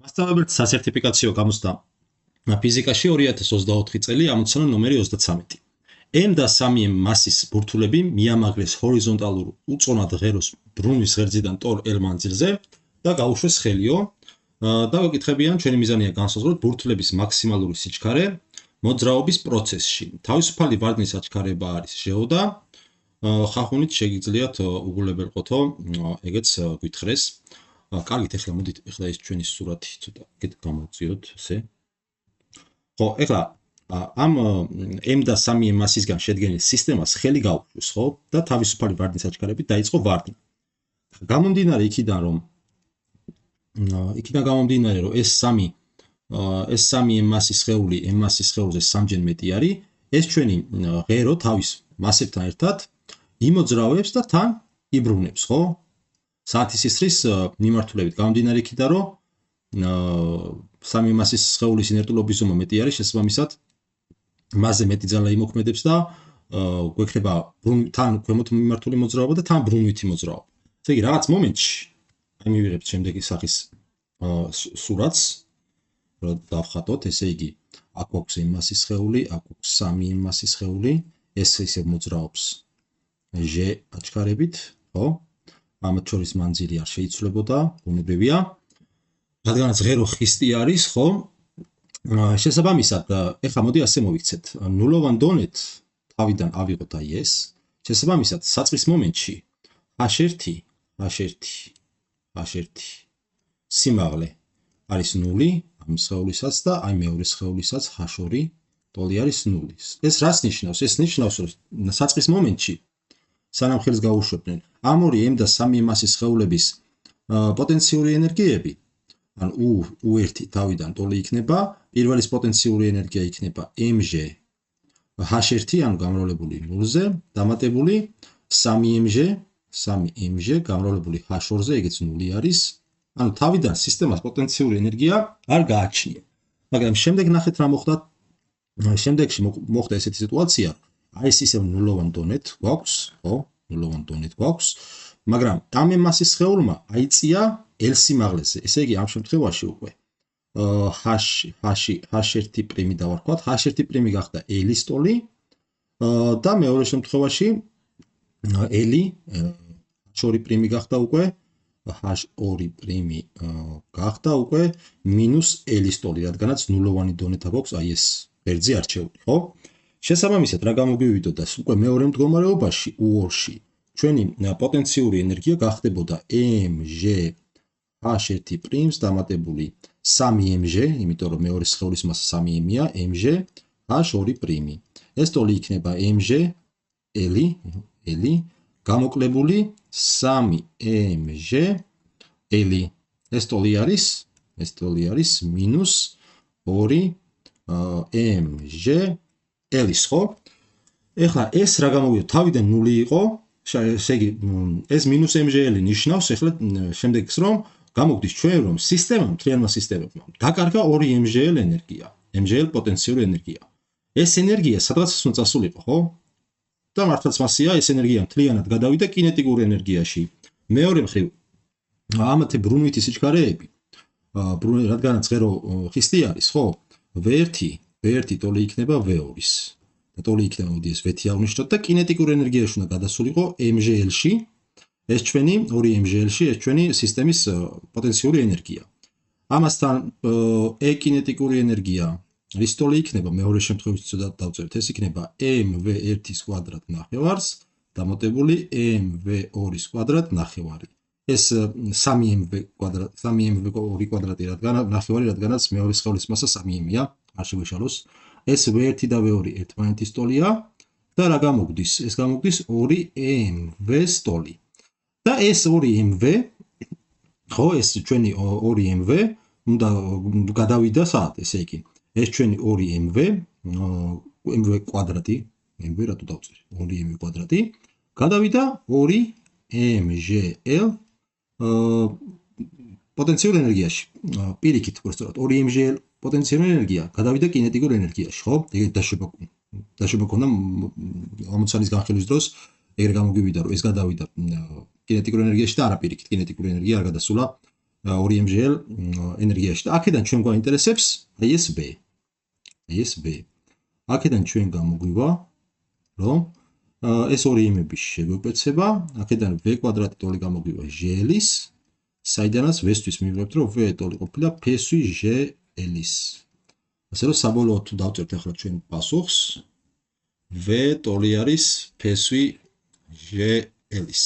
მასწავლებელთა სასერტიფიკაციო გამოცდა ფიზიკაში 2024 წელი ამოცანა ნომერი 33. M და 3M მასის ბურთულები მიამაღლეს ჰორიზონტალურ უწონად ღეროს ბრუნვის ღერძიდან ტორ L მანძილზე და გაუშვეს ხელიო. Დავაკითხებიან, ჩვენი მიზანია განსაზღვროთ ბურთულების მაქსიმალური სიჩქარე მოძრაობის პროცესში. თავისუფალი ვარდნის საჩქარება არის ჟეო და ხახუნით შეგიძლიათ უგულებელყოთო ეგეც გვითხრეს. კარგით, ეხლა მოდით ეხლა ეს ჩვენი სურათი ცოტა ეგეთ გამოვწიოთ, ესე. ხო, ეხლა ამ M და 3M მასისგან შედგენილ სისტემას ხელი გაუშვეს, ხო? და თავისუფალი ვარდნის საჩქარებით დაიწყო ვარდნა. გამომდინარე იქიდან, რომ ეს 3M მასის სხეული M მასის სხეულზე 3-ჯერ მეტი არის, ეს ჩვენი ღერო თავის მასებთან ერთად იმოძრავებს და თან იბრუნებს, ხო? საათის სისხლის მიმართულებით გამომდინარე იქიდან, რომ 3M მასის სხეულის ინერტულობის ზომა მეტი არის, შესაბამისად მასზე მეტი ძალა იმოქმედებს და გვექნება თან ქვემოთ მიმართული მოძრაობა და თან ბრუნვითი მოძრაობა. ესე იგი, რაღაც მომენტში აი მივიღებთ შემდეგი სახის სურათს, რომ დავხატოთ, ესე იგი, აქ გვაქვს M მასის სხეული, აქ გვაქვს 3M მასის სხეული, ეს ისევ მოძრაობს G აჩქარებით, ხო? ამათ შორის მანძილი არ შეიცვლებოდა, ბუნებრივია. რადგანაც ღერო ხისტი არის, ხო? შესაბამისად, ეხლა მოდი ასე მოვიქცეთ. ნულოვან დონეთ თავიდან ავიღოთ აი ეს. შესაბამისად, საწყის მომენტში H1 სიმაღლე არის 0 ამ სხეულისაც და აი მეორე სხეულისაც H2 ტოლი არის 0. ეს რას ნიშნავს? ეს ნიშნავს, რომ საწყის მომენტში სანამ ხელს გაუშვებდნენ, ამ ორი M და 3M მასის სხეულების პოტენციური ენერგიები, ან U1 თავიდან ტოლი იქნება, პირველის პოტენციური ენერგია იქნება mg H1, ანუ გამრავლებული 0-ზე, დამატებული 3mg გამრავლებული H2-ზე, ეგეც 0 არის. ანუ თავიდან სისტემას პოტენციური ენერგია არ გააჩნია. მაგრამ შემდეგ ნახეთ რა მოხდა. შემდეგში მოხდა ესეთი სიტუაცია, აი ეს ისევ ნულოვან დონეთ გვაქვს, ხო? ნულოვან დონეთ გვაქვს, მაგრამ ამ მასის სხეულმა აიწია L სიმაღლეზე. ესე იგი, ამ შემთხვევაში უკვე H1' დავარქვათ, H1' გახდა L-ის ტოლი და მეორე შემთხვევაში L H2' გახდა უკვე H2' გახდა უკვე მინუს L-ის ტოლი, რადგანაც ნულოვანი დონეთა გვაქვს აი ეს ღერძი არჩეული, ხო? შესაბამისად, რა გამოგვივიდოდა, უკვე მეორე მდგომარეობაში U2-ში ჩვენი პოტენციური ენერგია გახდებოდა mg H1' დამატებული 3mg, იმიტომ რომ მეორე სხეულის მასა 3m-ია, mg H2'. ეს ტოლი იქნება mg L გამოკლებული 3mg L. ეს ტოლი არის მინუს 2mg L-ის, ხო? ეხლა ეს რა გამოვიდა? თავიდან 0 იყო, ესე იგი, ეს მინუს mg L ნიშნავს ეხლა შემდეგს, რომ გამოგდის ჩვენ, რომ მთლიანმა სისტემებმა დაკარგა 2 mg ენერგია, mg პოტენციური ენერგია. ეს ენერგია სადღაც უნდა წასულიყო, ხო? და მართლაც მასია, ეს ენერგია მთლიანად გადავიდა კინეტიკურ ენერგიაში. მეორე მხრივ, ამათი ბრუნვითი სიჩქარეები, რადგანაც ღერო ხისტი არის, ხო? V1 ტოლი იქნება V2-ის. და ტოლი იქნება, მოდი ეს V-ი აღვნიშნოთ და კინეტიკურ ენერგიაში უნდა გადასულიყო mg-L-ში. ეს ჩვენი 2 mg-L-ში, ეს ჩვენი სისტემის პოტენციური ენერგია. ამასთან E კინეტიკური ენერგია რის ტოლი იქნება, მეორე შემთხვევით ცოტა დავწერთ, ეს იქნება mv1-ის კვადრატ ნახევარს დამატებული mv2-ის კვადრატ ნახევარი. ეს 3mv კვადრატი ნახევარი, რადგანაც მეორე სხეულის მასა 3m-ია, არ შეგვეშალოს. ეს V1 და V2 ერთმანეთის ტოლია და რა გამოგდის? ეს გამოგდის 2mv-ს ტოლი. და ეს 2mv, ხო, ეს ჩვენი 2mv უნდა გადავიდა საათ, ესე იგი. ეს ჩვენი 2mv, mv კვადრატი, mv რატო დავწერე? 2mv კვადრატი გადავიდა 2mgl პოტენციური ენერგიაში. პირიქით, უბრალოდ 2mgl პოტენციური ენერგია გადავიდა კინეტიკურ ენერგიაში, ხო? ეგ დაშვება ქონდა ამოცანის განხილვის დროს, ეგრე გამოგვივიდა, რომ ეს გადავიდა კინეტიკურ ენერგიაში და არა პირიქით, კინეტიკური ენერგია არ გადასულა 2mgl ენერგიაში და აქედან ჩვენ გვაინტერესებს აი ეს b. აქედან ჩვენ გამოგვივა რომ ეს ორი იმები შეგვეკვეცება, აქედან v კვადრატი ტოლი გამოგვივა ჟ-ლის, საიდანაც v-თვის მივიღებთ რომ v ტოლი ყოფილა p-სვი ჟ-ლის. ასე რომ საბოლოოდ თუ დავწერთ ახლა ჩვენ პასუხს v ტოლი არის p-სვი ჟ-ლის.